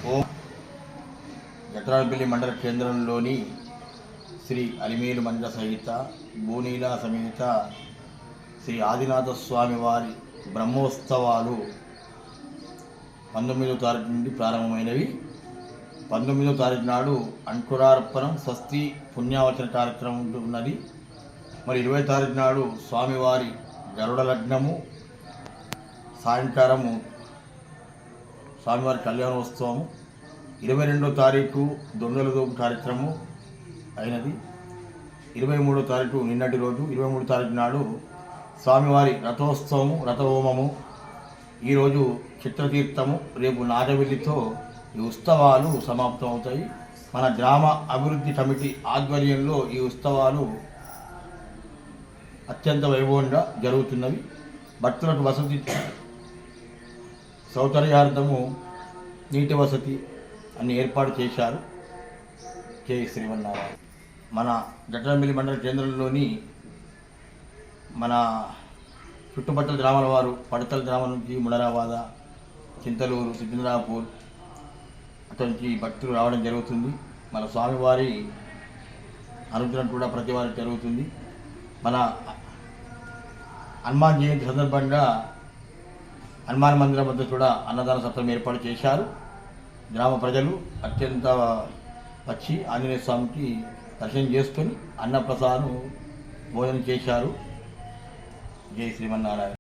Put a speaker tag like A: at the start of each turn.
A: ఓం జట్రాలపల్లి మండల కేంద్రంలోని శ్రీ అలిమేలు మండల సహిత భూనీలా సమేత శ్రీ ఆదినాథ స్వామి వారి బ్రహ్మోత్సవాలు 19వ తారీఖు నుండి ప్రారంభమైనవి. 19వ తారీఖు నాడు అంకురార్పణం స్వస్తి పుణ్యావచన కార్యక్రమం ఉన్నది. మరి 20వ తారీఖు నాడు స్వామివారి గరుడ లగ్నము, సాయంకాలము స్వామివారి కళ్యాణోత్సవము, 22వ తారీఖు దొంగల దోపు కార్యక్రమం అయినది. 23వ తారీఖు నిన్నటి రోజు 23వ తారీఖు నాడు స్వామివారి రథోత్సవము, రథహోమము, ఈరోజు చిత్రతీర్థము, రేపు నాగవెల్లితో ఈ ఉత్సవాలు సమాప్తం అవుతాయి. మన గ్రామ అభివృద్ధి కమిటీ ఆధ్వర్యంలో ఈ ఉత్సవాలు అత్యంత వైభవంగా జరుగుతున్నవి. భక్తులకు వసతి సౌకర్యార్థము నీటి వసతి అన్ని ఏర్పాటు చేశారు. జై శ్రీమన్నారాయణ. మన జట్రాలపల్లి మండల కేంద్రంలోని మన చుట్టుపక్కల గ్రామాల వారు పడతల గ్రామం నుంచి ముడరాబాద, చింతలూరు, సికింద్రాపూర్ అక్కడి నుంచి భక్తులు రావడం జరుగుతుంది. మన స్వామివారి అనుగ్రహం కూడా ప్రతి వారికి జరుగుతుంది. మన హనుమాన్ జయంతి సందర్భంగా హనుమాన్ మందిరం వద్ద కూడా అన్నదాన సత్రం ఏర్పాటు చేశారు. గ్రామ ప్రజలు అత్యంత వచ్చి ఆంజనేయ స్వామికి దర్శనం చేసుకొని అన్నప్రసాదం భోజనం చేశారు. జై శ్రీమన్నారాయణ.